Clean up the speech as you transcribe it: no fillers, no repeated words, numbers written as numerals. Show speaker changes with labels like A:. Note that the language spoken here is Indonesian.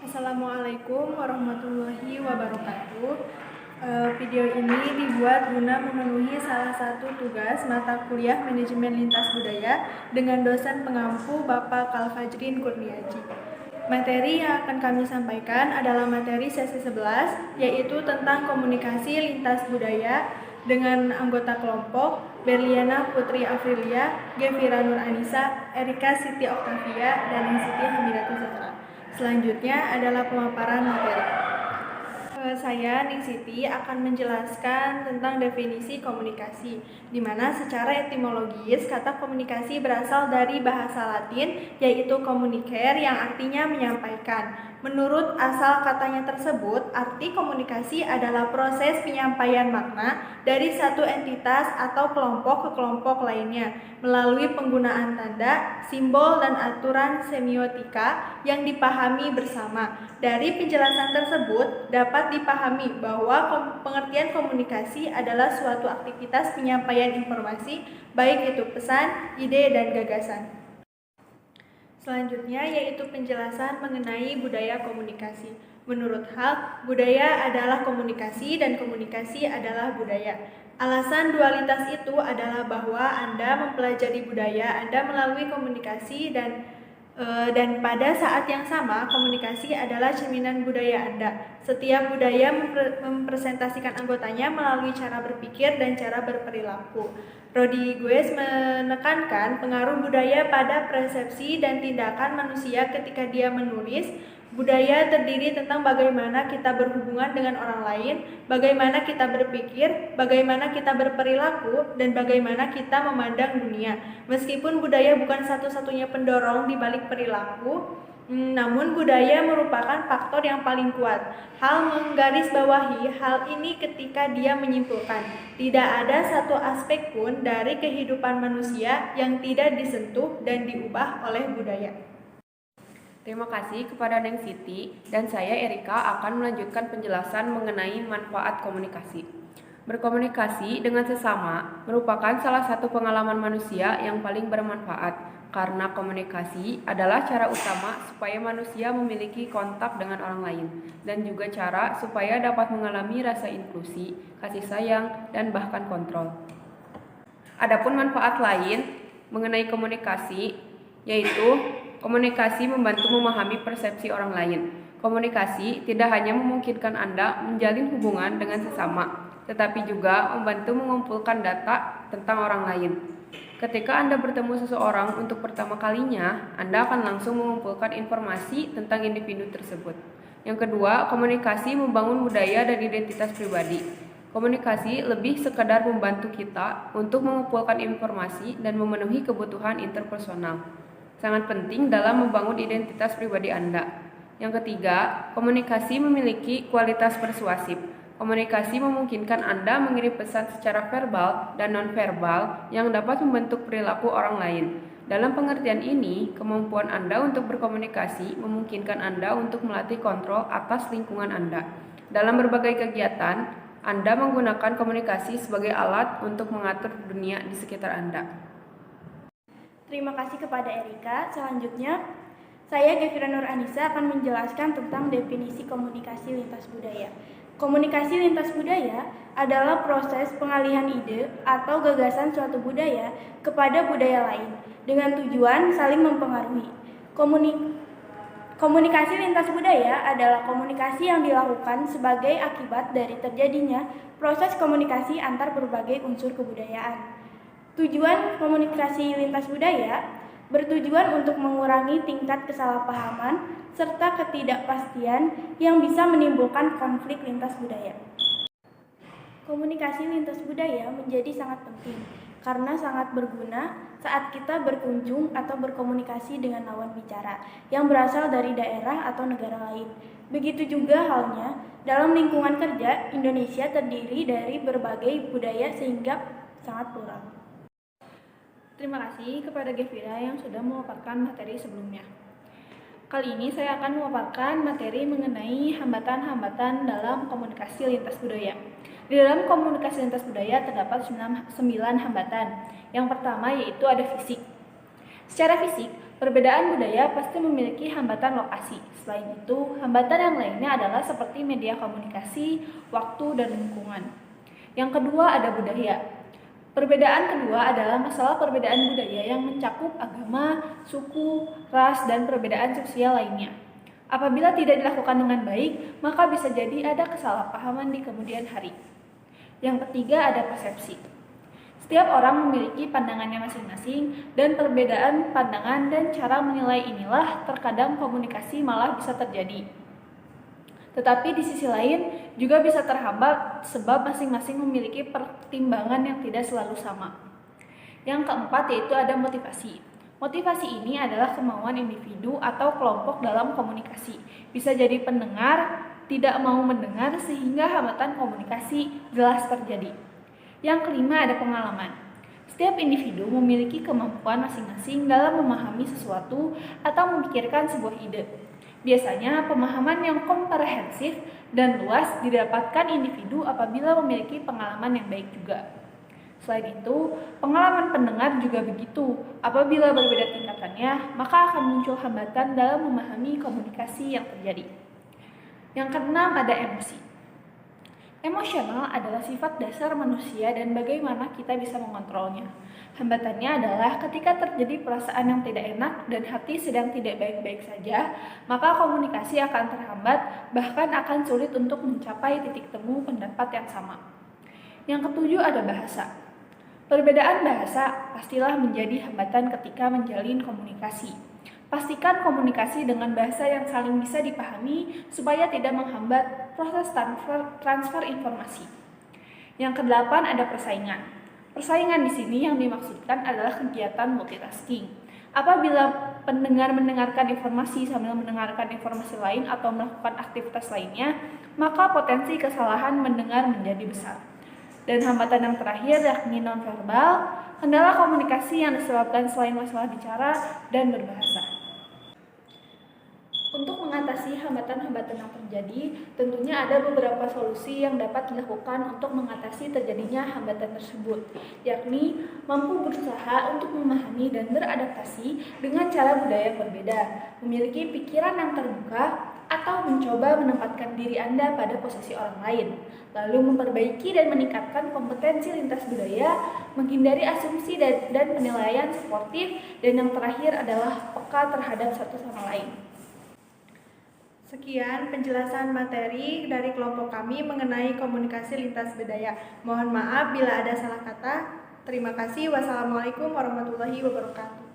A: Assalamualaikum warahmatullahi wabarakatuh. Video ini dibuat guna memenuhi salah satu tugas mata kuliah Manajemen Lintas Budaya dengan dosen pengampu Bapak Kalfajrin Kurniaji. Materi yang akan kami sampaikan adalah materi sesi 11, yaitu tentang komunikasi lintas budaya dengan anggota kelompok Berliana Putri Afrilia, Gefira Nur Anissa, Erika Siti Oktavia, dan Siti Hamidatul Zahra. Selanjutnya adalah pemaparan materi. Saya, Ning Siti, akan menjelaskan tentang definisi komunikasi, di mana secara etimologis kata komunikasi berasal dari bahasa Latin, yaitu communicare yang artinya menyampaikan. Menurut asal katanya tersebut, arti komunikasi adalah proses penyampaian makna dari satu entitas atau kelompok ke kelompok lainnya melalui penggunaan tanda, simbol, dan aturan semiotika yang dipahami bersama. Dari penjelasan tersebut dapat dipahami bahwa pengertian komunikasi adalah suatu aktivitas penyampaian informasi, baik itu pesan, ide, dan gagasan. Selanjutnya yaitu penjelasan mengenai budaya komunikasi. Menurut Hal, budaya adalah komunikasi dan komunikasi adalah budaya. Alasan dualitas itu adalah bahwa Anda mempelajari budaya Anda melalui komunikasi dan pada saat yang sama, komunikasi adalah cerminan budaya Anda. Setiap budaya mempresentasikan anggotanya melalui cara berpikir dan cara berperilaku. Rodriguez menekankan pengaruh budaya pada persepsi dan tindakan manusia ketika dia menulis. Budaya terdiri tentang bagaimana kita berhubungan dengan orang lain, bagaimana kita berpikir, bagaimana kita berperilaku, dan bagaimana kita memandang dunia. Meskipun budaya bukan satu-satunya pendorong di balik perilaku, namun budaya merupakan faktor yang paling kuat. Hal menggarisbawahi hal ini ketika dia menyimpulkan, tidak ada satu aspek pun dari kehidupan manusia yang tidak disentuh dan diubah oleh budaya.
B: Terima kasih kepada Neng Siti, dan saya Erika akan melanjutkan penjelasan mengenai manfaat komunikasi. Berkomunikasi dengan sesama merupakan salah satu pengalaman manusia yang paling bermanfaat, karena komunikasi adalah cara utama supaya manusia memiliki kontak dengan orang lain, dan juga cara supaya dapat mengalami rasa inklusi, kasih sayang, dan bahkan kontrol. Adapun manfaat lain mengenai komunikasi, yaitu komunikasi membantu memahami persepsi orang lain. Komunikasi tidak hanya memungkinkan Anda menjalin hubungan dengan sesama, tetapi juga membantu mengumpulkan data tentang orang lain. Ketika Anda bertemu seseorang untuk pertama kalinya, Anda akan langsung mengumpulkan informasi tentang individu tersebut. Yang kedua, komunikasi membangun budaya dan identitas pribadi. Komunikasi lebih sekadar membantu kita untuk mengumpulkan informasi dan memenuhi kebutuhan interpersonal. Sangat penting dalam membangun identitas pribadi Anda. Yang ketiga, komunikasi memiliki kualitas persuasif. Komunikasi memungkinkan Anda mengirim pesan secara verbal dan non-verbal yang dapat membentuk perilaku orang lain. Dalam pengertian ini, kemampuan Anda untuk berkomunikasi memungkinkan Anda untuk melatih kontrol atas lingkungan Anda. Dalam berbagai kegiatan, Anda menggunakan komunikasi sebagai alat untuk mengatur dunia di sekitar Anda.
C: Terima kasih kepada Erika. Selanjutnya, saya Gefira Nur Anissa akan menjelaskan tentang definisi komunikasi lintas budaya. Komunikasi lintas budaya adalah proses pengalihan ide atau gagasan suatu budaya kepada budaya lain dengan tujuan saling mempengaruhi. Komunikasi lintas budaya adalah komunikasi yang dilakukan sebagai akibat dari terjadinya proses komunikasi antar berbagai unsur kebudayaan. Tujuan komunikasi lintas budaya bertujuan untuk mengurangi tingkat kesalahpahaman serta ketidakpastian yang bisa menimbulkan konflik lintas budaya. Komunikasi lintas budaya menjadi sangat penting karena sangat berguna saat kita berkunjung atau berkomunikasi dengan lawan bicara yang berasal dari daerah atau negara lain. Begitu juga halnya dalam lingkungan kerja, Indonesia terdiri dari berbagai budaya sehingga sangat plural.
A: Terima kasih kepada Gefira yang sudah memaparkan materi sebelumnya. Kali ini saya akan memaparkan materi mengenai hambatan-hambatan dalam komunikasi lintas budaya. Di dalam komunikasi lintas budaya terdapat 9 hambatan. Yang pertama yaitu ada fisik. Secara fisik,
C: Perbedaan budaya pasti memiliki hambatan lokasi. Selain itu, hambatan yang lainnya adalah seperti media komunikasi, waktu, dan lingkungan. Yang kedua ada budaya. Perbedaan kedua adalah masalah perbedaan budaya yang mencakup agama, suku, ras, dan perbedaan sosial lainnya. Apabila tidak dilakukan dengan baik, maka bisa jadi ada kesalahpahaman di kemudian hari. Yang ketiga ada persepsi. Setiap orang memiliki pandangannya masing-masing dan perbedaan pandangan dan cara menilai inilah terkadang komunikasi malah bisa terjadi. Tetapi di sisi lain juga bisa terhambat sebab masing-masing memiliki pertimbangan yang tidak selalu sama. Yang keempat yaitu ada motivasi. Motivasi ini adalah kemauan individu atau kelompok dalam komunikasi. Bisa jadi pendengar tidak mau mendengar sehingga hambatan komunikasi jelas terjadi. Yang kelima ada pengalaman. Setiap individu memiliki kemampuan masing-masing dalam memahami sesuatu atau memikirkan sebuah ide. Biasanya pemahaman yang komprehensif dan luas didapatkan individu apabila memiliki pengalaman yang baik juga. Selain itu, pengalaman pendengar juga begitu. Apabila berbeda tingkatannya, maka akan muncul hambatan dalam memahami komunikasi yang terjadi. Yang keenam ada emosi. Emosional adalah sifat dasar manusia dan bagaimana kita bisa mengontrolnya. Hambatannya adalah ketika terjadi perasaan yang tidak enak dan hati sedang tidak baik-baik saja, maka komunikasi akan terhambat, bahkan akan sulit untuk mencapai titik temu pendapat yang sama. Yang ketujuh ada bahasa. Perbedaan bahasa pastilah menjadi hambatan ketika menjalin komunikasi. Pastikan komunikasi dengan bahasa yang saling bisa dipahami supaya tidak menghambat proses transfer informasi. Yang kedelapan ada persaingan. Persaingan di sini yang dimaksudkan adalah kegiatan multitasking. Apabila pendengar mendengarkan informasi sambil mendengarkan informasi lain atau melakukan aktivitas lainnya, maka potensi kesalahan mendengar menjadi besar. Dan hambatan yang terakhir yakni nonverbal, kendala komunikasi yang disebabkan selain masalah bicara dan berbahasa. Untuk mengatasi hambatan-hambatan yang terjadi, tentunya ada beberapa solusi yang dapat dilakukan untuk mengatasi terjadinya hambatan tersebut, yakni mampu berusaha untuk memahami dan beradaptasi dengan cara budaya yang berbeda, memiliki pikiran yang terbuka, atau mencoba menempatkan diri Anda pada posisi orang lain, lalu memperbaiki dan meningkatkan kompetensi lintas budaya, menghindari asumsi dan penilaian sportif, dan yang terakhir adalah peka terhadap satu sama lain.
A: Sekian penjelasan materi dari kelompok kami mengenai komunikasi lintas budaya. Mohon maaf bila ada salah kata. Terima kasih. Wassalamualaikum warahmatullahi wabarakatuh.